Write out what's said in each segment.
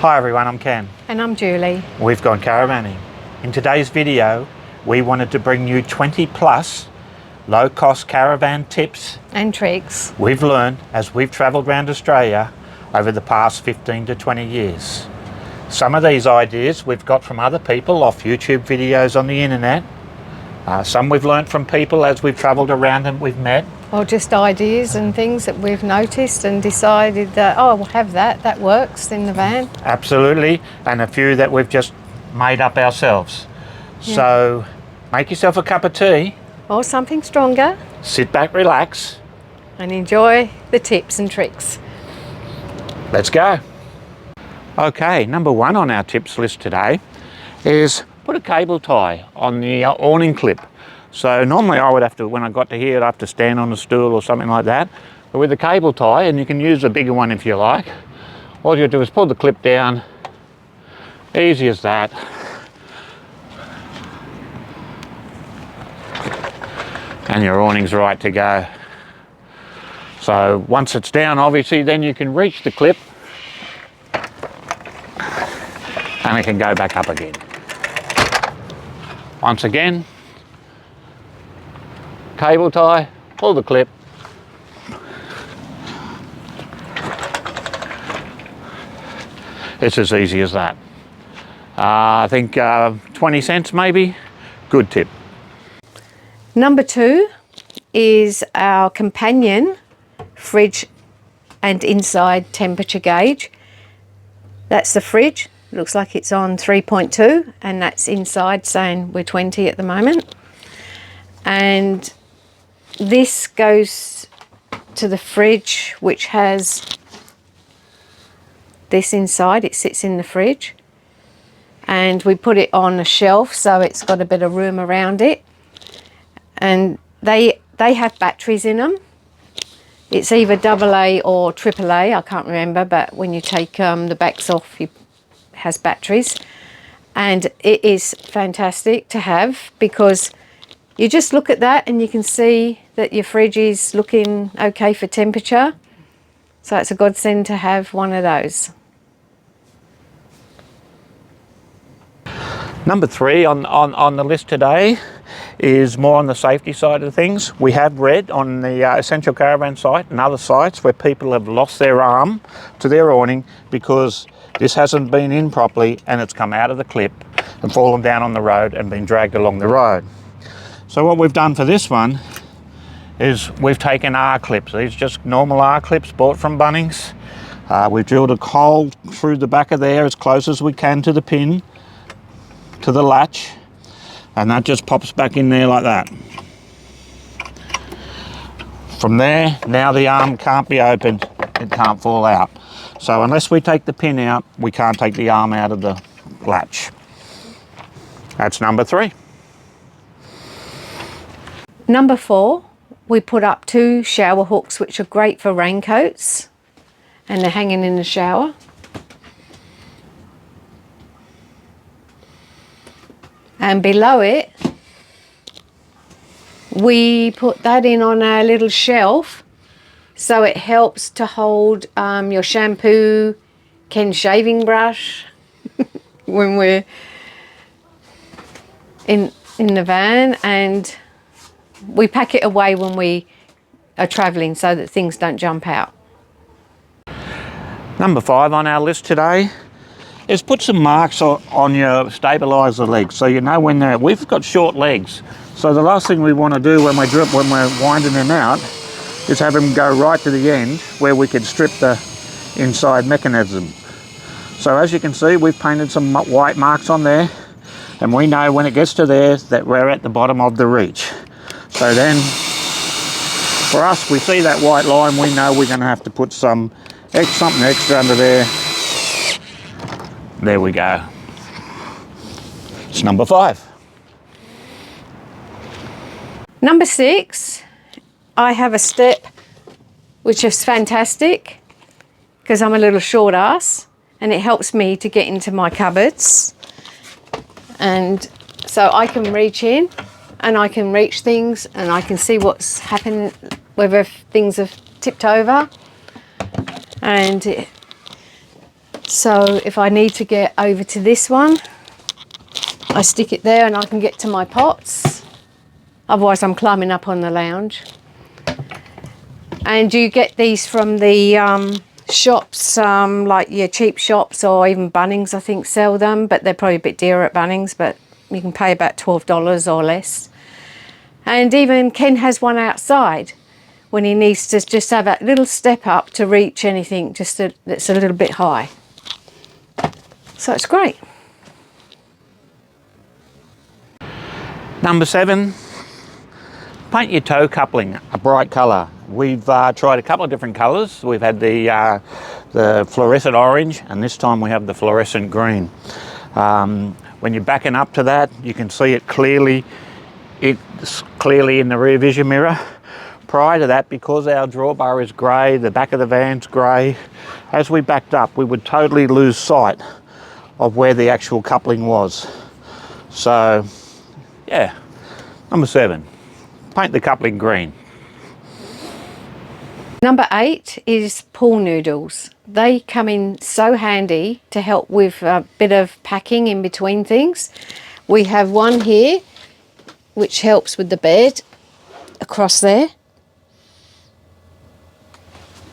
Hi everyone, I'm Ken. And I'm Julie. We've gone caravanning. In today's video, we wanted to bring you 20 plus low-cost caravan tips And tricks. we've learned as we've travelled around Australia over the past 15 to 20 years. Some of these ideas we've got from other people off YouTube videos on the internet. Some we've learnt from people as we've travelled around and we've met. Or just ideas and things that we've noticed and decided that, oh, we'll have that works in the van. Absolutely, and a few that we've just made up ourselves. Yeah. So make yourself a cup of tea, Or something stronger, sit back, relax. and enjoy the tips and tricks. Let's go. Okay, number one on our tips list today is put a cable tie on the awning clip. So normally I would have to, when I got to here, I'd have to stand on a stool or something like that. But with a cable tie, and you can use a bigger one if you like, all you do is pull the clip down, easy as that. And your awning's right to go. So once it's down, obviously, then you can reach the clip and it can go back up again. Once again, cable tie, pull the clip, it's as easy as that. I think 20 cents maybe, good tip. Number two is our companion fridge and inside temperature gauge. That's the fridge. Looks like it's on 3.2, and that's inside saying we're 20 at the moment. And this goes to the fridge, which has this inside. It sits in the fridge, and we put it on a shelf so it's got a bit of room around it. And they have batteries in them. It's either AA or AAA, I can't remember, but when you take the backs off, it has batteries. And it is fantastic to have, because you just look at that and you can see that your fridge is looking okay for temperature. So it's a godsend to have one of those. Number three on the list today is more on the safety side of things. We have read on the Essential Caravan site and other sites where people have lost their arm to their awning because this hasn't been in properly and it's come out of the clip and fallen down on the road and been dragged along the road. So what we've done for this one is we've taken R clips. These are just normal R clips bought from Bunnings. We've drilled a hole through the back of there as close as we can to the pin, to the latch, and that just pops back in there like that. From there, now the arm can't be opened, it can't fall out. So unless we take the pin out, we can't take the arm out of the latch. That's number three. Number four, we put up 2 shower hooks, which are great for raincoats, and they're hanging in the shower. And below it, we put that in on a little shelf, so it helps to hold your shampoo, Ken's shaving brush when we're in the van, and we pack it away when we are travelling so that things don't jump out. Number 5 on our list today is put some marks on your stabiliser legs, so you know when we've got short legs. So the last thing we want to do when we're winding them out is have them go right to the end where we could strip the inside mechanism. So as you can see, we've painted some white marks on there, and we know when it gets to there that we're at the bottom of the reach. So then for us, we see that white line, we know we're going to have to put something extra under there. There we go. It's number 5. Number 6, I have a step which is fantastic because I'm a little short ass, and it helps me to get into my cupboards. And so I can reach in and I can reach things and I can see what's happened, whether things have tipped over. And So if I need to get over to this one, I stick it there and I can get to my pots. Otherwise I'm climbing up on the lounge. And you get these from the shops, like your cheap shops, or even Bunnings I think sell them, but they're probably a bit dearer at Bunnings, but you can pay about $12 or less. And even Ken has one outside when he needs to just have a little step up to reach anything just that's a little bit high. So it's great. Number 7, paint your toe coupling a bright colour. We've tried a couple of different colours. We've had the fluorescent orange, and this time we have the fluorescent green. When you're backing up to that, you can see it clearly. It's clearly in the rear vision mirror. Prior to that, because our drawbar is grey, the back of the van's grey, as we backed up, we would totally lose sight of where the actual coupling was. So, yeah, number 7, paint the coupling green. Number 8 is pool noodles. They come in so handy to help with a bit of packing in between things. We have one here which helps with the bed across there,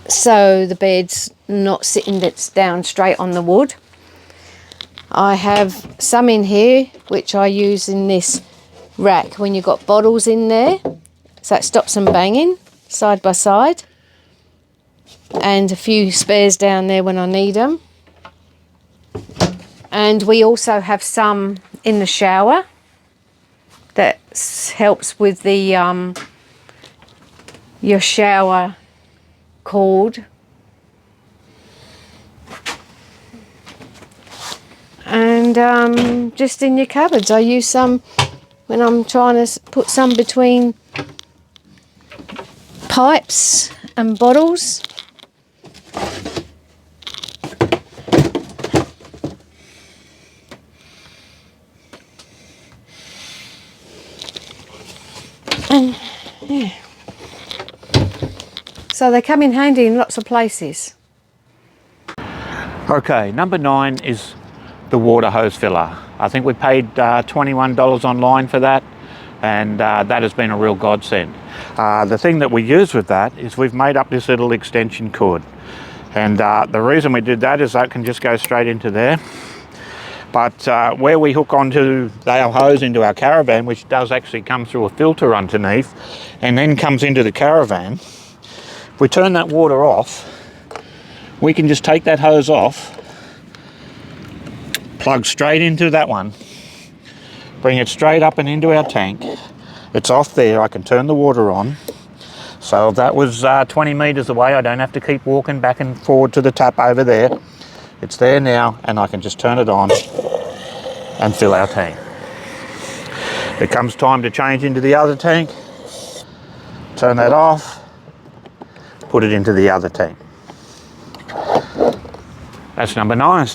so the bed's not sitting down straight on the wood. I have some in here which I use in this rack when you've got bottles in there, so it stops them banging side by side, and a few spares down there when I need them. And we also have some in the shower that helps with the your shower cord. And just in your cupboards, I use some when I'm trying to put some between pipes and bottles. And yeah, so they come in handy in lots of places. Okay, number 9 is the water hose filler. I think we paid $21 online for that, and that has been a real godsend. The thing that we use with that is we've made up this little extension cord, and the reason we did that is that can just go straight into there. But where we hook onto our hose into our Caravan, which does actually come through a filter underneath and then comes into the Caravan, if we turn that water off, we can just take that hose off, plug straight into that one, bring it straight up and into our tank. It's off there, I can turn the water on. So if that was 20 metres away, I don't have to keep walking back and forward to the tap over there. It's there now, and I can just turn it on and fill our tank. It comes time to change into the other tank, turn that off, put it into the other tank. That's number 9.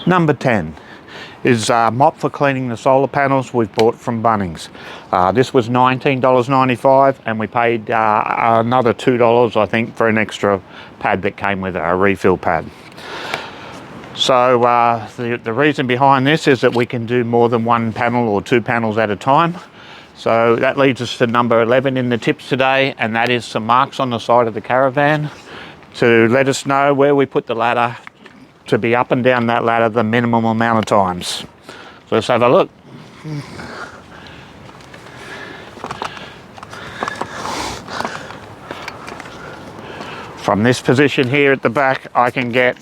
Number 10 is mop for cleaning the solar panels we've bought from Bunnings. This was $19.95, and we paid another $2 I think for an extra pad that came with it, a refill pad. So the reason behind this is that we can do more than one panel or 2 panels at a time. So that leads us to number 11 in the tips today, and that is some marks on the side of the Caravan to let us know where we put the ladder to be up and down that ladder the minimum amount of times. So let's have a look. From this position here at the back, I can get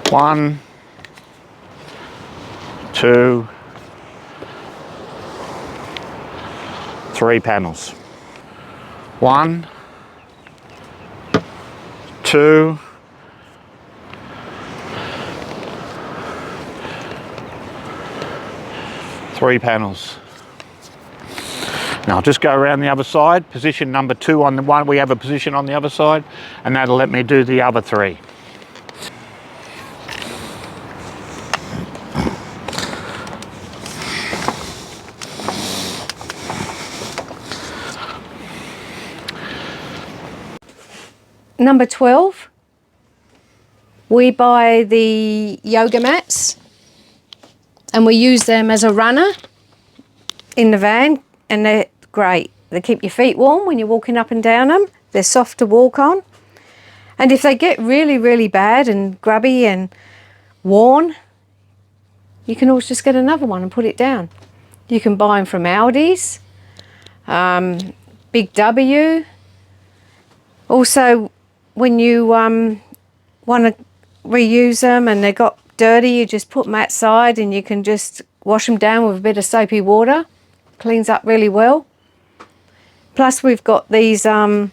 1, 2, 3 panels. 1, 2, 3 panels. Now I'll just go around the other side, position number 2 on the one, we have a position on the other side, and that'll let me do the other 3. Number 12, we buy the yoga mats and we use them as a runner in the van, and they're great. They keep your feet warm when you're walking up and down them. They're soft to walk on. And if they get really, really bad and grubby and worn, you can always just get another one and put it down. You can buy them from Aldi's, Big W. Also, when you want to reuse them and they got dirty, you just put them outside and you can just wash them down with a bit of soapy water. Cleans up really well. Plus we've got these bath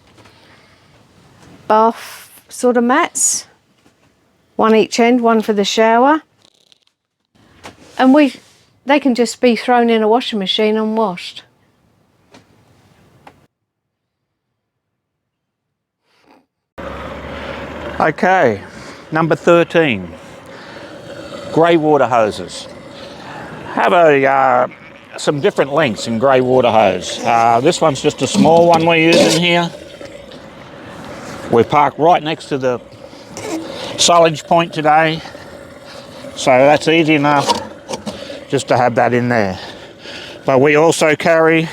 sort of mats, one each end, one for the shower, and they can just be thrown in a washing machine unwashed. Okay, number 13, grey water hoses. Have some different lengths in grey water hose. This one's just a small one we're using here. We're parked right next to the silage point today, so that's easy enough just to have that in there. But we also carry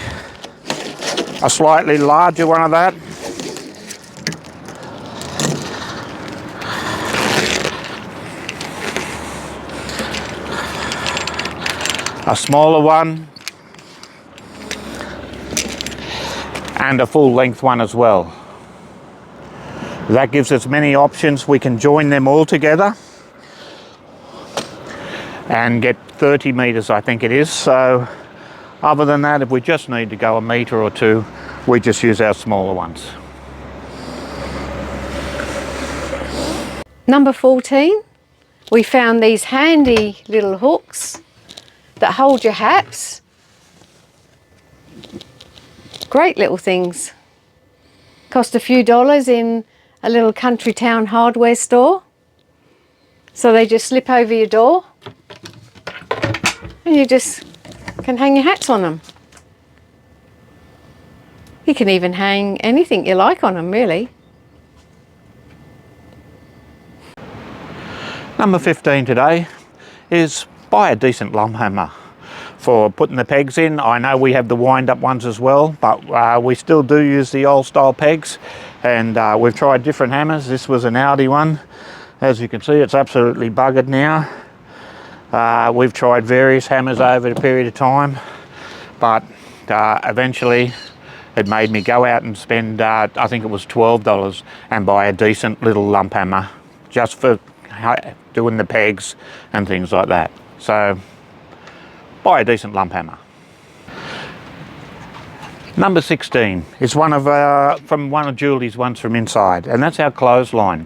a slightly larger one of that. A smaller one, and a full length one as well. That gives us many options. We can join them all together and get 30 metres, I think it is. So other than that, if we just need to go a metre or two, we just use our smaller ones. Number 14, we found these handy little hooks that hold your hats. Great little things. Cost a few dollars in a little country town hardware store. So they just slip over your door and you just can hang your hats on them. You can even hang anything you like on them, really. Number 15 today is buy a decent lump hammer for putting the pegs in. I know we have the wind up ones as well, but we still do use the old style pegs, and we've tried different hammers. This was an Audi one. As you can see, it's absolutely buggered now. We've tried various hammers over the period of time, but eventually it made me go out and spend I think it was $12 and buy a decent little lump hammer just for doing the pegs and things like that. So buy a decent lump hammer. Number 16 is one of from one of Julie's ones from inside, and that's our clothesline.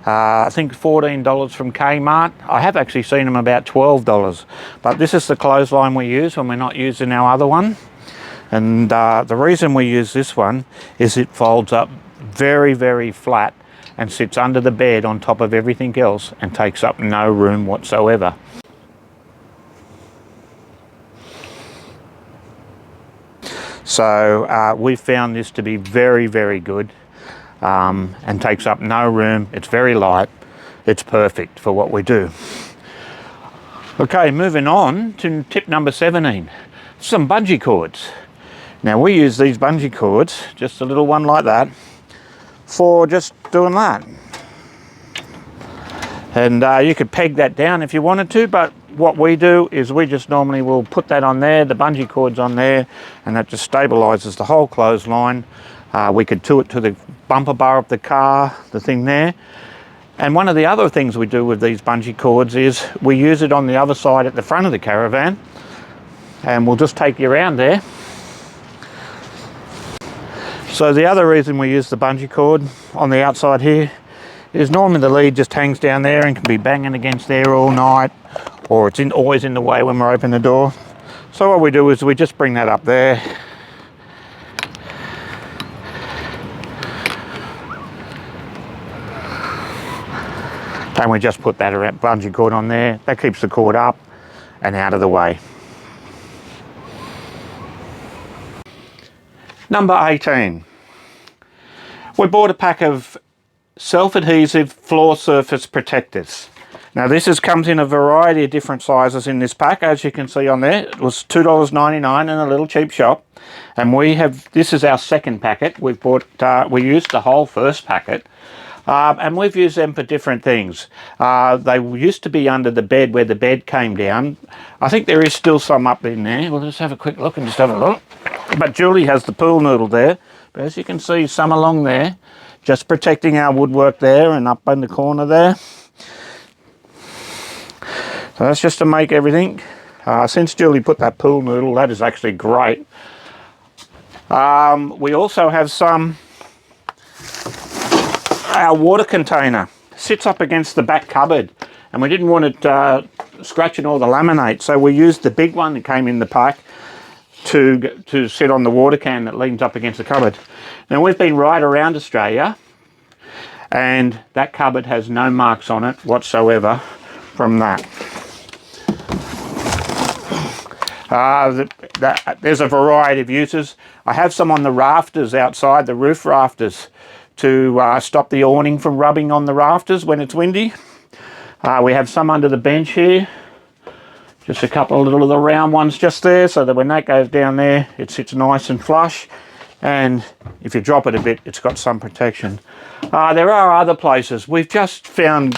I think $14 from Kmart. I have actually seen them about $12, but this is the clothesline we use when we're not using our other one. And the reason we use this one is it folds up very, very flat and sits under the bed on top of everything else and takes up no room whatsoever. So we've found this to be very, very good and takes up no room. It's very light. It's perfect for what we do. Okay, moving on to tip number 17, some bungee cords. Now we use these bungee cords, just a little one like that, for just doing that. And you could peg that down if you wanted to, but what we do is we just normally will put that on there, the bungee cords on there, and that just stabilizes the whole clothesline. We could do it to the bumper bar of the car, the thing there. And one of the other things we do with these bungee cords is we use it on the other side at the front of the caravan, and we'll just take you around there. So the other reason we use the bungee cord on the outside here is normally the lead just hangs down there and can be banging against there all night, or it's always in the way when we're opening the door. So what we do is we just bring that up there. And we just put that bungee cord on there. That keeps the cord up and out of the way. Number 18. We bought a pack of self-adhesive floor surface protectors. Now this comes in a variety of different sizes in this pack. As you can see on there, it was $2.99 in a little cheap shop, and this is our second packet. We've bought, we used the whole first packet, and we've used them for different things. They used to be under the bed where the bed came down. I think there is still some up in there. We'll just have a quick look and just have a look. But Julie has the pool noodle there. But as you can see, some along there, just protecting our woodwork there and up in the corner there. So that's just to make everything. Since Julie put that pool noodle, that is actually great. We also have our water container. Sits up against the back cupboard, and we didn't want it scratching all the laminate, so we used the big one that came in the pack to sit on the water can that leans up against the cupboard. Now we've been right around Australia, and that cupboard has no marks on it whatsoever from that. There's a variety of uses. I have some on the rafters outside, the roof rafters, to stop the awning from rubbing on the rafters when it's windy. We have some under the bench here, just a couple of little of the round ones just there, so that when that goes down there, it sits nice and flush, and if you drop it a bit, it's got some protection. There are other places. We've just found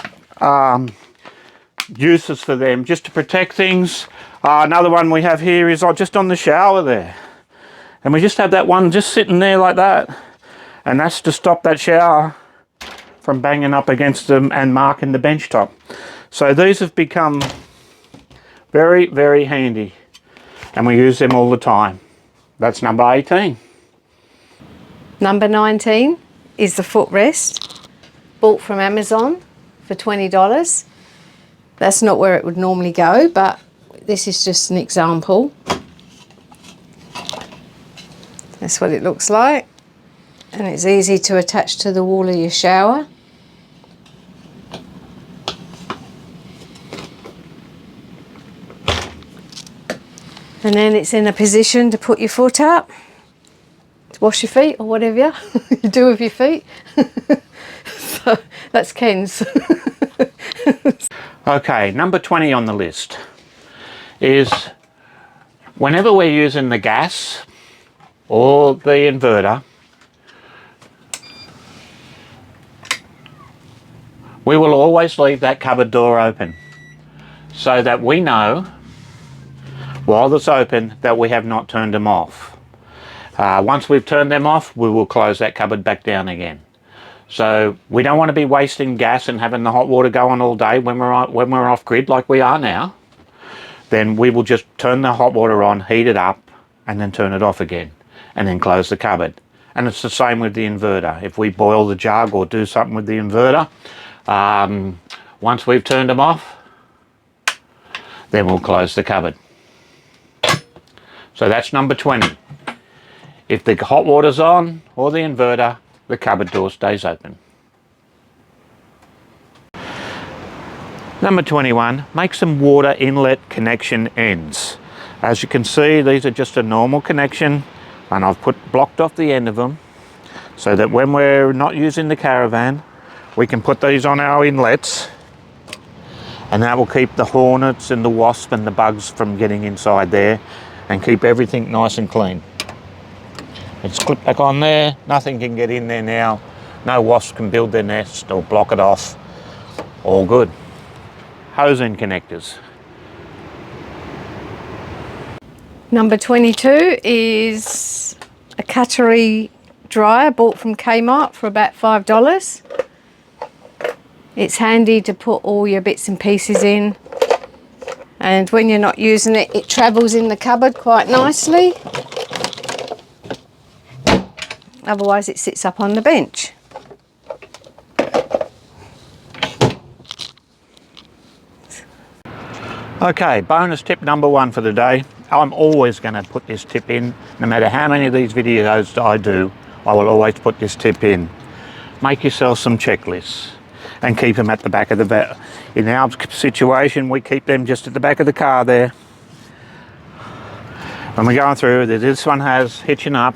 uses for them just to protect things. Another one we have here is just on the shower there, and we just have that one just sitting there like that, and that's to stop that shower from banging up against them and marking the bench top. So these have become very, very handy, and we use them all the time. That's number 18. Number 19 is the footrest, bought from Amazon for $20. That's not where it would normally go, but this is just an example. That's what it looks like, and it's easy to attach to the wall of your shower. And then it's in a position to put your foot up, to wash your feet or whatever you do with your feet. So that's Ken's. Okay, number 20 on the list is whenever we're using the gas or the inverter, we will always leave that cupboard door open so that we know while it's open that we have not turned them off. Once we've turned them off, we will close that cupboard back down again. So we don't want to be wasting gas and having the hot water go on all day when we're off grid like we are now. Then we will just turn the hot water on, heat it up, and then turn it off again, and then close the cupboard. And it's the same with the inverter. If we boil the jug or do something with the inverter, once we've turned them off, then we'll close the cupboard. So that's number 20. If the hot water's on or the inverter, the cupboard door stays open. Number 21, make some water inlet connection ends. As you can see, these are just a normal connection, and I've blocked off the end of them so that when we're not using the Caravan, we can put these on our inlets, and that will keep the hornets and the wasp and the bugs from getting inside there and keep everything nice and clean. It's clipped back on there, nothing can get in there now, no wasps can build their nest or block it off, all good. Hose end connectors. Number 22 is a Cutlery Dryer bought from Kmart for about $5. It's handy to put all your bits and pieces in, and when you're not using it, it travels in the cupboard quite nicely. Otherwise it sits up on the bench. Okay, bonus tip number 1 for the day. I'm always going to put this tip in. No matter how many of these videos I do, I will always put this tip in. Make yourself some checklists and keep them at the back of the van. In our situation, we keep them just at the back of the car there. When we're going through, this one has hitching up.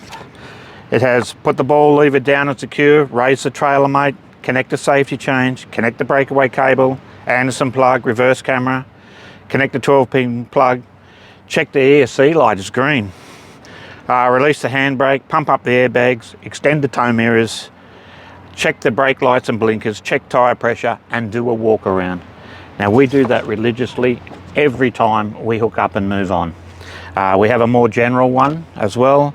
It has put the ball lever down and secure, raise the trailer mate, connect the safety change, connect the breakaway cable, Anderson plug, reverse camera, connect the 12-pin plug, check the ESC light is green, release the handbrake, pump up the airbags, extend the tow mirrors, check the brake lights and blinkers, check tyre pressure, and do a walk around. Now we do that religiously every time we hook up and move on. We have a more general one as well.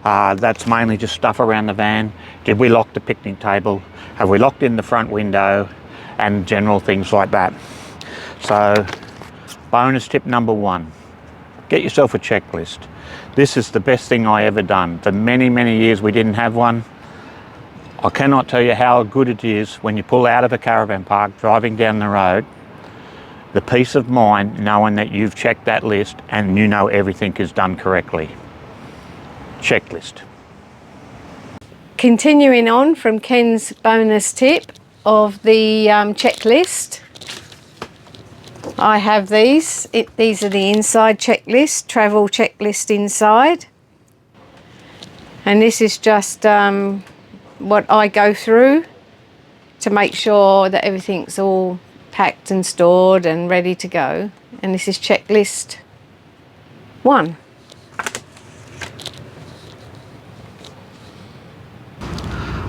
That's mainly just stuff around the van. Did we lock the picnic table? Have we locked in the front window? And general things like that. So, bonus tip number 1, get yourself a checklist. This is the best thing I ever done. For many, many years we didn't have one. I cannot tell you how good it is when you pull out of a caravan park, driving down the road, the peace of mind knowing that you've checked that list and you know everything is done correctly. Checklist. Continuing on from Ken's bonus tip of the checklist, I have these. These are the inside checklist, travel checklist inside. And this is just what I go through to make sure that everything's all packed and stored and ready to go. And this is checklist 1.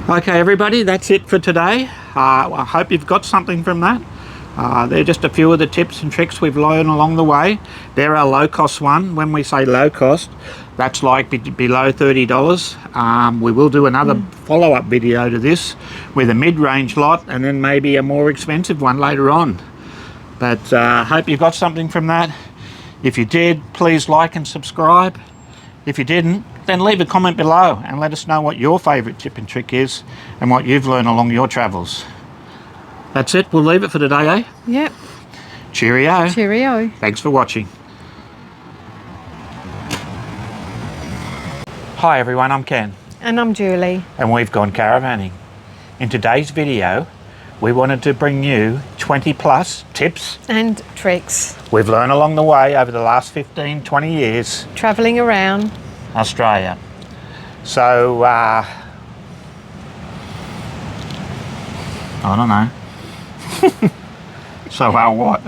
Okay everybody, that's it for today. I hope you've got something from that. They're just a few of the tips and tricks we've learned along the way. They're our low cost one. When we say low cost, that's like below $30. We will do another follow-up video to this with a mid-range lot and then maybe a more expensive one later on. But hope you got something from that. If you did, please like and subscribe. If you didn't, then leave a comment below and let us know what your favourite tip and trick is and what you've learned along your travels. That's it, we'll leave it for today, eh? Yep. Cheerio. Cheerio. Thanks for watching. Hi everyone, I'm Ken. And I'm Julie. And we've gone caravanning. In today's video, we wanted to bring you 20 plus tips and tricks we've learned along the way over the last 15, 20 years. Travelling around Australia. So, I don't know. So, what?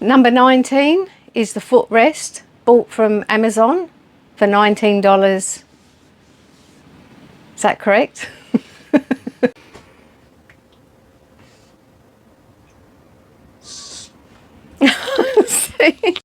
Number 19 is the footrest, bought from Amazon for $19. Is that correct? See?